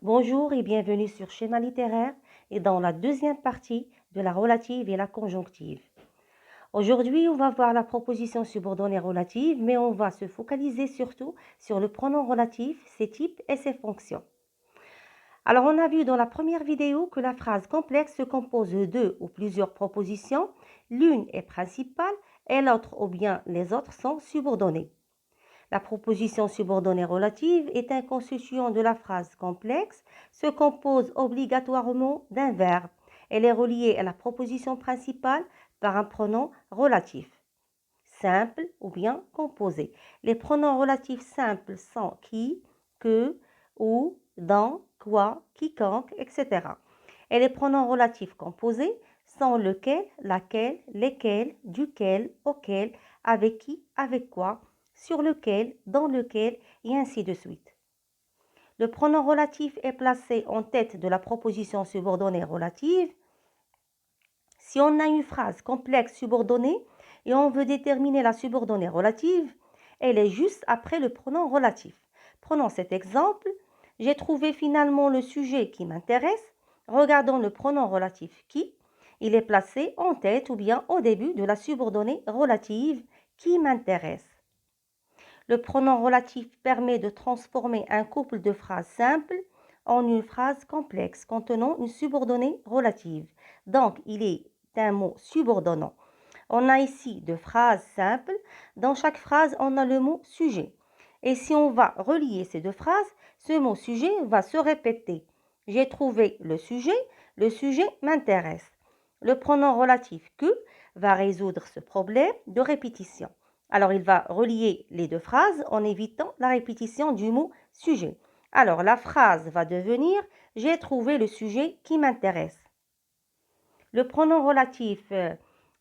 Bonjour et bienvenue sur Schéma littéraire et dans la deuxième partie de la relative et la conjonctive. Aujourd'hui, on va voir la proposition subordonnée relative, mais on va se focaliser surtout sur le pronom relatif, ses types et ses fonctions. Alors, on a vu dans la première vidéo que la phrase complexe se compose de deux ou plusieurs propositions, l'une est principale et l'autre ou bien les autres sont subordonnées. La proposition subordonnée relative est un constituant de la phrase complexe, se compose obligatoirement d'un verbe. Elle est reliée à la proposition principale par un pronom relatif, simple ou bien composé. Les pronoms relatifs simples sont qui, que, où, dans, quoi, quiconque, etc. Et les pronoms relatifs composés sont lequel, laquelle, lesquels, duquel, auquel, avec qui, avec quoi, sur lequel, dans lequel, et ainsi de suite. Le pronom relatif est placé en tête de la proposition subordonnée relative. Si on a une phrase complexe subordonnée et on veut déterminer la subordonnée relative, elle est juste après le pronom relatif. Prenons cet exemple. J'ai trouvé finalement le sujet qui m'intéresse. Regardons le pronom relatif qui. Il est placé en tête ou bien au début de la subordonnée relative qui m'intéresse. Le pronom relatif permet de transformer un couple de phrases simples en une phrase complexe contenant une subordonnée relative. Donc, il est un mot subordonnant. On a ici deux phrases simples. Dans chaque phrase, on a le mot sujet. Et si on va relier ces deux phrases, ce mot sujet va se répéter. J'ai trouvé le sujet m'intéresse. Le pronom relatif que va résoudre ce problème de répétition. Alors, il va relier les deux phrases en évitant la répétition du mot sujet. Alors, la phrase va devenir « J'ai trouvé le sujet qui m'intéresse ». Le pronom relatif,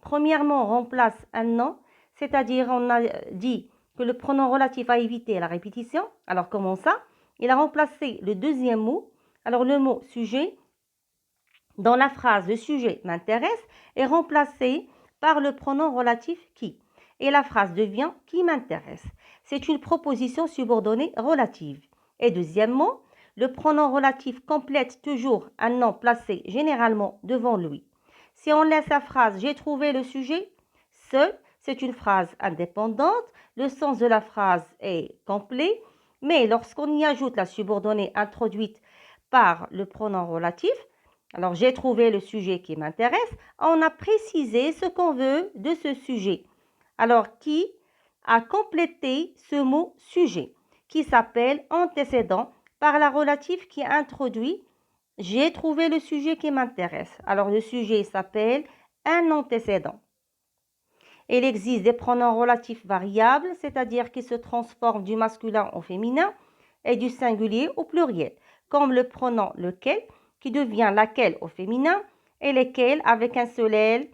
premièrement, remplace un nom, c'est-à-dire on a dit que le pronom relatif a évité la répétition. Alors, comment ça? Il a remplacé le deuxième mot. Alors, le mot sujet, dans la phrase « Le sujet m'intéresse » est remplacé par le pronom relatif qui. Et la phrase devient « qui m'intéresse ». C'est une proposition subordonnée relative. Et deuxièmement, le pronom relatif complète toujours un nom placé généralement devant lui. Si on laisse la phrase « J'ai trouvé le sujet », seul, c'est une phrase indépendante. Le sens de la phrase est complet. Mais lorsqu'on y ajoute la subordonnée introduite par le pronom relatif, alors j'ai trouvé le sujet qui m'intéresse, on a précisé ce qu'on veut de ce sujet. Alors, qui a complété ce mot sujet, qui s'appelle antécédent, par la relative qui introduit « J'ai trouvé le sujet qui m'intéresse ». Alors, le sujet s'appelle un antécédent. Il existe des pronoms relatifs variables, c'est-à-dire qui se transforment du masculin au féminin et du singulier au pluriel, comme le pronom lequel, qui devient laquelle au féminin, et lesquels avec un seul L,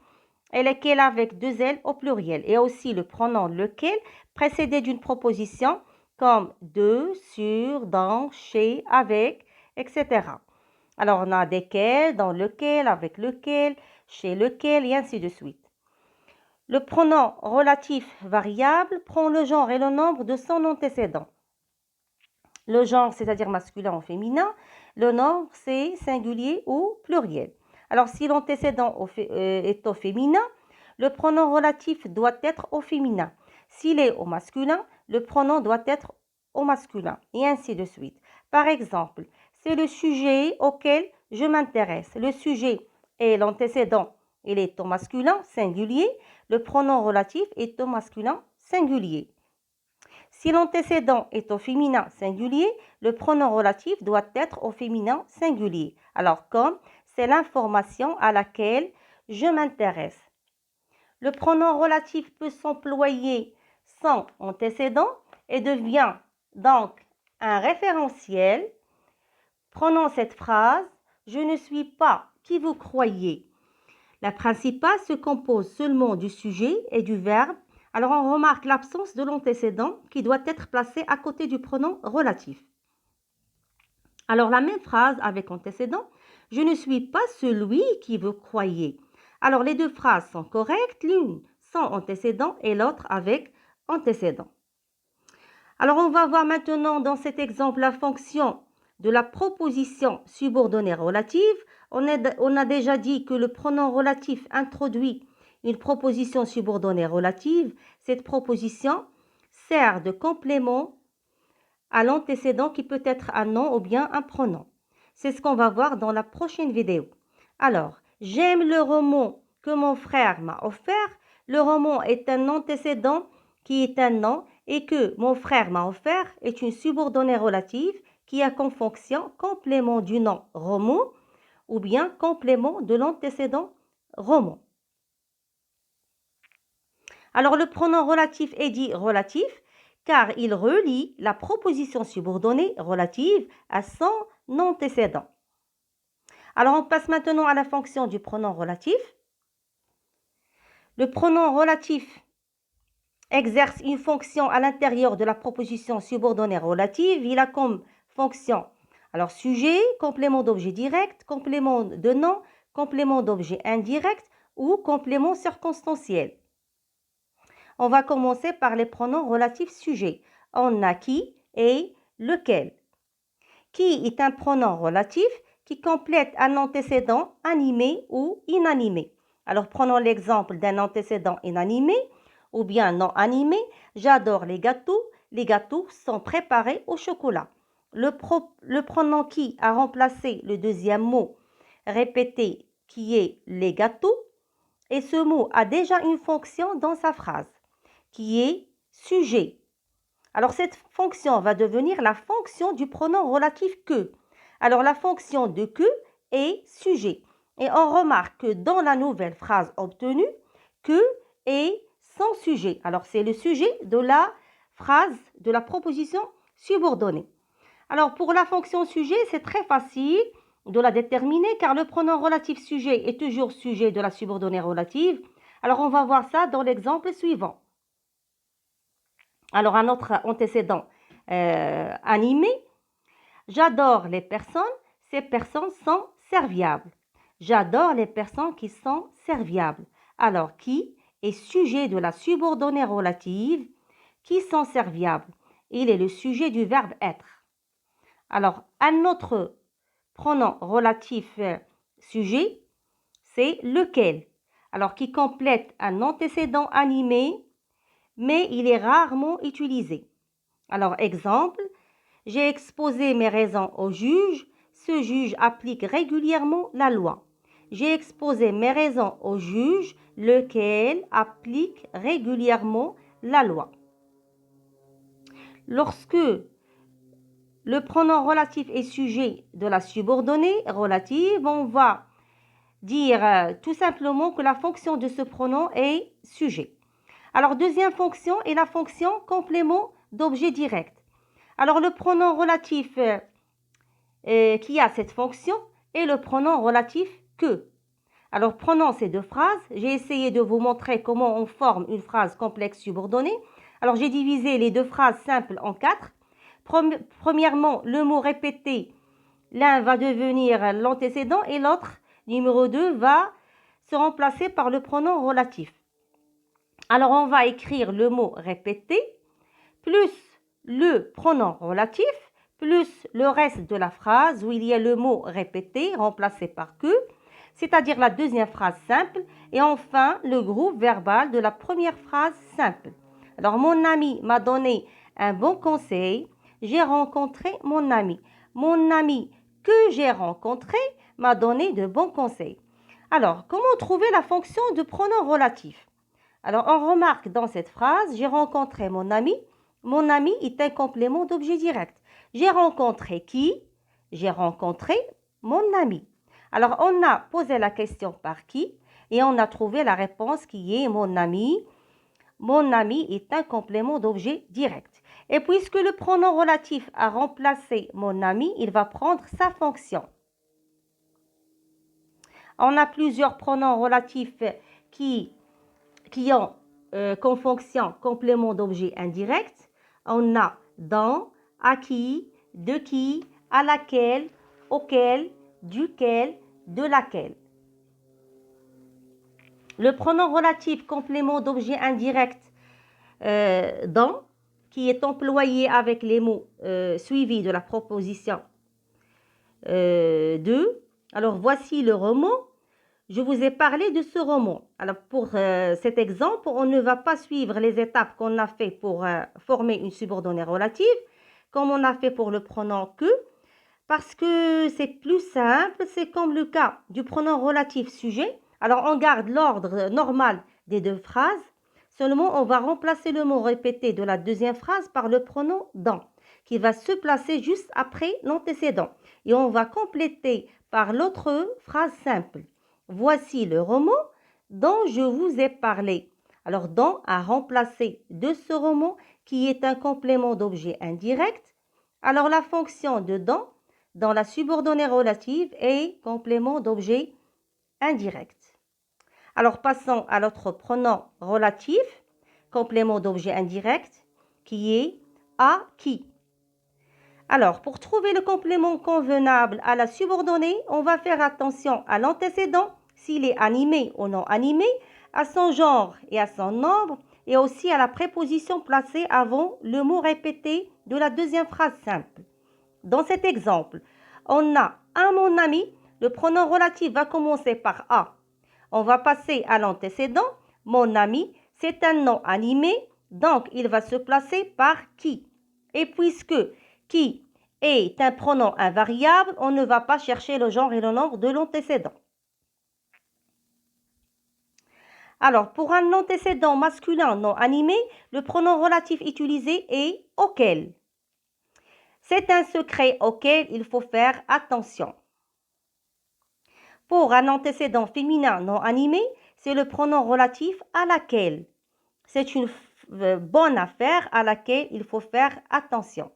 et lesquels avec deux L au pluriel. Et aussi le pronom lequel précédé d'une proposition comme de, sur, dans, chez, avec, etc. Alors on a desquels, dans lequel, avec lequel, chez lequel, et ainsi de suite. Le pronom relatif variable prend le genre et le nombre de son antécédent. Le genre, c'est-à-dire masculin ou féminin. Le nombre, c'est singulier ou pluriel. Alors, si l'antécédent est au féminin, le pronom relatif doit être au féminin. S'il est au masculin, le pronom doit être au masculin, et ainsi de suite. Par exemple, c'est le sujet auquel je m'intéresse. Le sujet est l'antécédent, il est au masculin singulier. Le pronom relatif est au masculin singulier. Si l'antécédent est au féminin singulier, le pronom relatif doit être au féminin singulier. Alors, comme c'est l'information à laquelle je m'intéresse. Le pronom relatif peut s'employer sans antécédent et devient donc un référentiel. Prenons cette phrase « Je ne suis pas qui vous croyez ». La principale se compose seulement du sujet et du verbe. Alors, on remarque l'absence de l'antécédent qui doit être placé à côté du pronom relatif. Alors, la même phrase avec antécédent, je ne suis pas celui qui vous croyez. Alors, les deux phrases sont correctes, l'une sans antécédent et l'autre avec antécédent. Alors, on va voir maintenant dans cet exemple la fonction de la proposition subordonnée relative. On a déjà dit que le pronom relatif introduit une proposition subordonnée relative. Cette proposition sert de complément à l'antécédent qui peut être un nom ou bien un pronom. C'est ce qu'on va voir dans la prochaine vidéo. Alors, j'aime le roman que mon frère m'a offert. Le roman est un antécédent qui est un nom et que mon frère m'a offert est une subordonnée relative qui a comme fonction complément du nom roman ou bien complément de l'antécédent roman. Alors, le pronom relatif est dit relatif car il relie la proposition subordonnée relative à son antécédent. Alors, on passe maintenant à la fonction du pronom relatif. Le pronom relatif exerce une fonction à l'intérieur de la proposition subordonnée relative. Il a comme fonction, alors sujet, complément d'objet direct, complément de nom, complément d'objet indirect ou complément circonstanciel. On va commencer par les pronoms relatifs sujets. On a qui et lequel. Qui est un pronom relatif qui complète un antécédent animé ou inanimé. Alors, prenons l'exemple d'un antécédent inanimé ou bien non animé. J'adore les gâteaux. Les gâteaux sont préparés au chocolat. Le pronom qui a remplacé le deuxième mot répété qui est les gâteaux. Et ce mot a déjà une fonction dans sa phrase qui est sujet. Alors, cette fonction va devenir la fonction du pronom relatif que. Alors, la fonction de que est sujet. Et on remarque que dans la nouvelle phrase obtenue, que est sans sujet. Alors, c'est le sujet de la phrase, de la proposition subordonnée. Alors, pour la fonction sujet, c'est très facile de la déterminer car le pronom relatif sujet est toujours sujet de la subordonnée relative. Alors, on va voir ça dans l'exemple suivant. Alors, un autre antécédent animé. J'adore les personnes. Ces personnes sont serviables. J'adore les personnes qui sont serviables. Alors, qui est sujet de la subordonnée relative qui sont serviables. Il est le sujet du verbe être. Alors, un autre pronom relatif sujet, c'est lequel. Alors, qui complète un antécédent animé, mais il est rarement utilisé. Alors, exemple, j'ai exposé mes raisons au juge. Ce juge applique régulièrement la loi. J'ai exposé mes raisons au juge, lequel applique régulièrement la loi. Lorsque le pronom relatif est sujet de la subordonnée relative, on va dire tout simplement que la fonction de ce pronom est sujet. Alors, deuxième fonction est la fonction complément d'objet direct. Alors, le pronom relatif qui a cette fonction est le pronom relatif que. Alors, prenons ces deux phrases. J'ai essayé de vous montrer comment on forme une phrase complexe subordonnée. Alors, j'ai divisé les deux phrases simples en 4. Premièrement, le mot répété, l'un va devenir l'antécédent et l'autre, numéro 2, va se remplacer par le pronom relatif. Alors, on va écrire le mot répété plus le pronom relatif plus le reste de la phrase où il y a le mot répété remplacé par que, c'est-à-dire la deuxième phrase simple, et enfin le groupe verbal de la première phrase simple. Alors, mon ami m'a donné un bon conseil. J'ai rencontré mon ami. Mon ami que j'ai rencontré m'a donné de bons conseils. Alors, comment trouver la fonction de pronom relatif? Alors, on remarque dans cette phrase, j'ai rencontré mon ami. Mon ami est un complément d'objet direct. J'ai rencontré qui? J'ai rencontré mon ami. Alors, on a posé la question par qui et on a trouvé la réponse qui est mon ami. Mon ami est un complément d'objet direct. Et puisque le pronom relatif a remplacé mon ami, il va prendre sa fonction. On a plusieurs pronoms relatifs qui ont comme fonction complément d'objet indirect. On a dans, à qui, de qui, à laquelle, auquel, duquel, de laquelle. Le pronom relatif complément d'objet indirect dans, qui est employé avec les mots suivis de la proposition 2. Alors, voici le roman. Je vous ai parlé de ce roman. Alors, pour cet exemple, on ne va pas suivre les étapes qu'on a fait pour former une subordonnée relative, comme on a fait pour le pronom que, parce que c'est plus simple. C'est comme le cas du pronom relatif sujet. Alors, on garde l'ordre normal des deux phrases. Seulement, on va remplacer le mot répété de la deuxième phrase par le pronom dans, qui va se placer juste après l'antécédent. Et on va compléter par l'autre phrase simple. Voici le roman dont je vous ai parlé. Alors, dans a remplacé de ce roman qui est un complément d'objet indirect. Alors, la fonction de dans la subordonnée relative est complément d'objet indirect. Alors, passons à l'autre pronom relatif, complément d'objet indirect, qui est à qui. Alors, pour trouver le complément convenable à la subordonnée, on va faire attention à l'antécédent, s'il est animé ou non animé, à son genre et à son nombre, et aussi à la préposition placée avant le mot répété de la deuxième phrase simple. Dans cet exemple, on a un mon ami, le pronom relatif va commencer par a. On va passer à l'antécédent. Mon ami, c'est un nom animé, donc il va se placer par qui. Et puisque qui est un pronom invariable, on ne va pas chercher le genre et le nombre de l'antécédent. Alors, pour un antécédent masculin non animé, le pronom relatif utilisé est auquel. C'est un secret auquel il faut faire attention. Pour un antécédent féminin non animé, c'est le pronom relatif à laquelle. C'est une bonne affaire à laquelle il faut faire attention.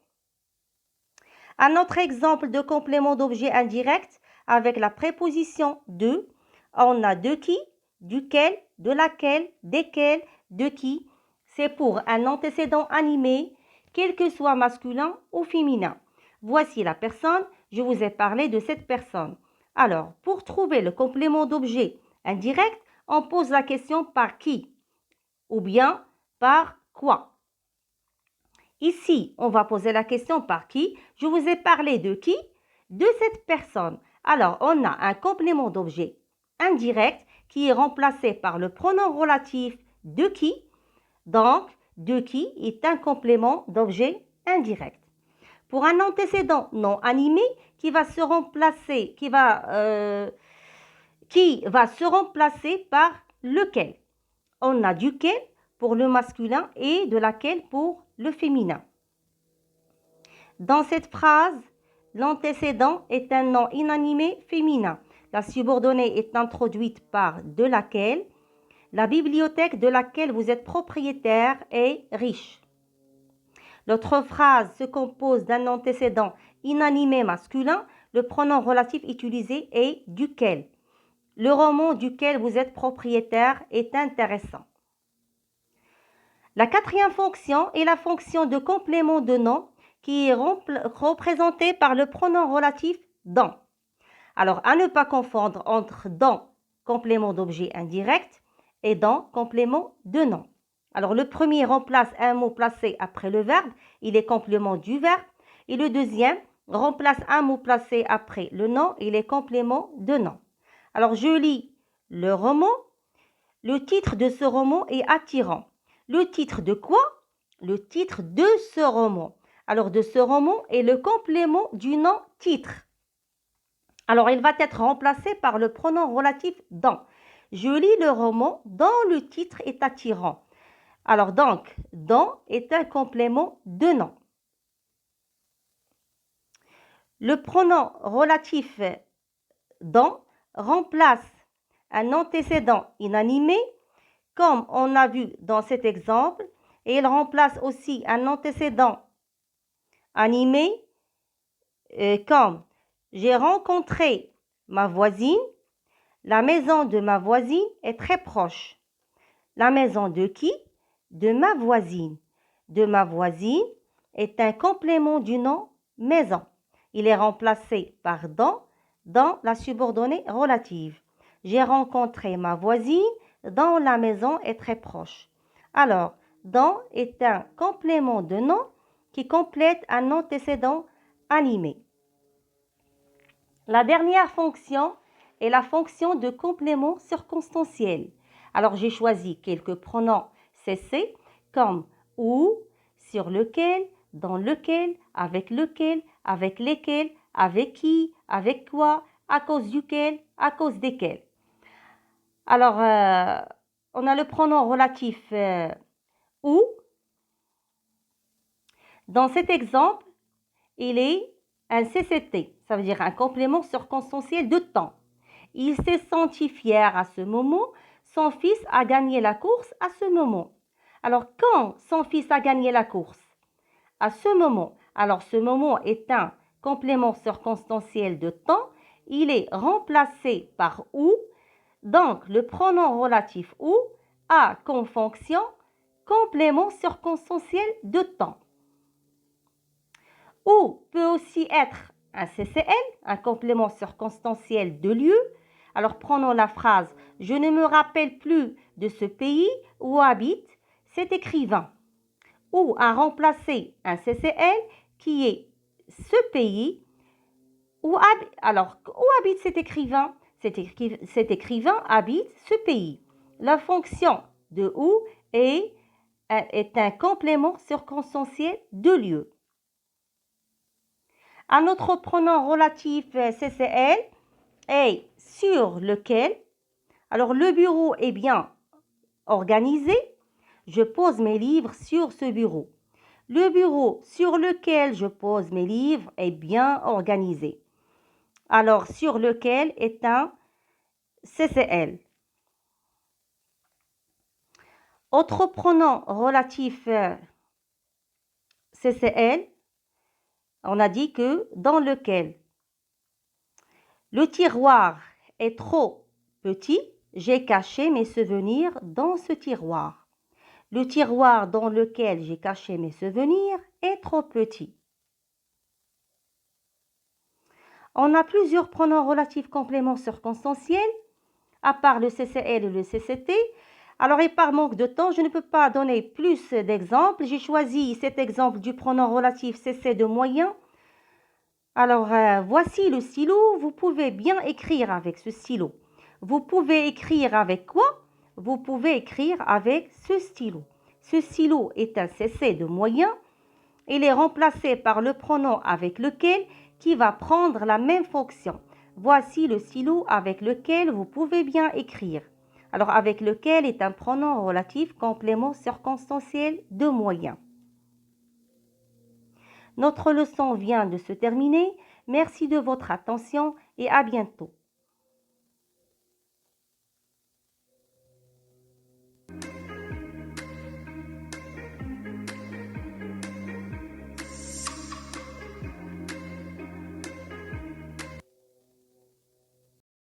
Un autre exemple de complément d'objet indirect avec la préposition de, on a de qui, duquel, de laquelle, desquels, de qui. C'est pour un antécédent animé, quel que soit masculin ou féminin. Voici la personne, je vous ai parlé de cette personne. Alors, pour trouver le complément d'objet indirect, on pose la question par qui ou bien par quoi. Ici, on va poser la question par qui. Je vous ai parlé de qui? De cette personne. Alors, on a un complément d'objet indirect qui est remplacé par le pronom relatif de qui. Donc, de qui est un complément d'objet indirect. Pour un antécédent non animé qui va se remplacer par lequel. On a duquel pour le masculin et de laquelle pour le féminin. Dans cette phrase, l'antécédent est un nom inanimé féminin. La subordonnée est introduite par de laquelle. La bibliothèque de laquelle vous êtes propriétaire est riche. L'autre phrase se compose d'un antécédent inanimé masculin. Le pronom relatif utilisé est duquel. Le roman duquel vous êtes propriétaire est intéressant. La quatrième fonction est la fonction de complément de nom qui est représentée par le pronom relatif dans. Alors, à ne pas confondre entre dans, complément d'objet indirect, et dans, complément de nom. Alors, le premier remplace un mot placé après le verbe, il est complément du verbe, et le deuxième remplace un mot placé après le nom, il est complément de nom. Alors, je lis le roman. Le titre de ce roman est attirant. Le titre de quoi? Le titre de ce roman. Alors, de ce roman est le complément du nom titre. Alors, il va être remplacé par le pronom relatif dans. Je lis le roman dont le titre est attirant. Alors, donc, dans est un complément de nom. Le pronom relatif dans remplace un antécédent inanimé, comme on a vu dans cet exemple, et il remplace aussi un antécédent animé, comme j'ai rencontré ma voisine. La maison de ma voisine est très proche. La maison de qui? De ma voisine. De ma voisine est un complément du nom maison. Il est remplacé par dans la subordonnée relative. J'ai rencontré ma voisine dont la maison est très proche. Alors, dans est un complément de nom qui complète un antécédent animé. La dernière fonction est la fonction de complément circonstanciel. Alors, j'ai choisi quelques pronoms CC comme ou, sur lequel, dans lequel, avec lesquels, avec qui, avec quoi, à cause duquel, à cause desquels. Alors, on a le pronom relatif ou. Dans cet exemple, il est un CCT, ça veut dire un complément circonstanciel de temps. Il s'est senti fier à ce moment, son fils a gagné la course à ce moment. Alors, quand son fils a gagné la course? À ce moment. Alors, ce moment est un complément circonstanciel de temps. Il est remplacé par ou. Donc, le pronom relatif ou a comme fonction complément circonstanciel de temps. Ou peut aussi être un CCL, un complément circonstanciel de lieu. Alors, prenons la phrase « Je ne me rappelle plus de ce pays où habite cet écrivain » ou à remplacer un CCL qui est ce pays où habite cet écrivain. Cet écrivain habite ce pays. La fonction de où est un complément circonstanciel de lieu. Un autre pronom relatif CCL est sur lequel. Alors, le bureau est bien organisé. Je pose mes livres sur ce bureau. Le bureau sur lequel je pose mes livres est bien organisé. Alors, sur lequel est un CCL. Autre pronom relatif CCL, on a dit que dans lequel. Le tiroir est trop petit, j'ai caché mes souvenirs dans ce tiroir. Le tiroir dans lequel j'ai caché mes souvenirs est trop petit. On a plusieurs pronoms relatifs compléments circonstanciels, à part le CCL et le CCT. Alors, et par manque de temps, je ne peux pas donner plus d'exemples. J'ai choisi cet exemple du pronom relatif CC de moyen. Alors, voici le stylo. Vous pouvez bien écrire avec ce stylo. Vous pouvez écrire avec quoi? Vous pouvez écrire avec ce stylo. Ce stylo est un CC de moyen. Il est remplacé par le pronom avec lequel qui va prendre la même fonction. Voici le stylo avec lequel vous pouvez bien écrire. Alors, avec lequel est un pronom relatif complément circonstanciel de moyen. Notre leçon vient de se terminer. Merci de votre attention et à bientôt.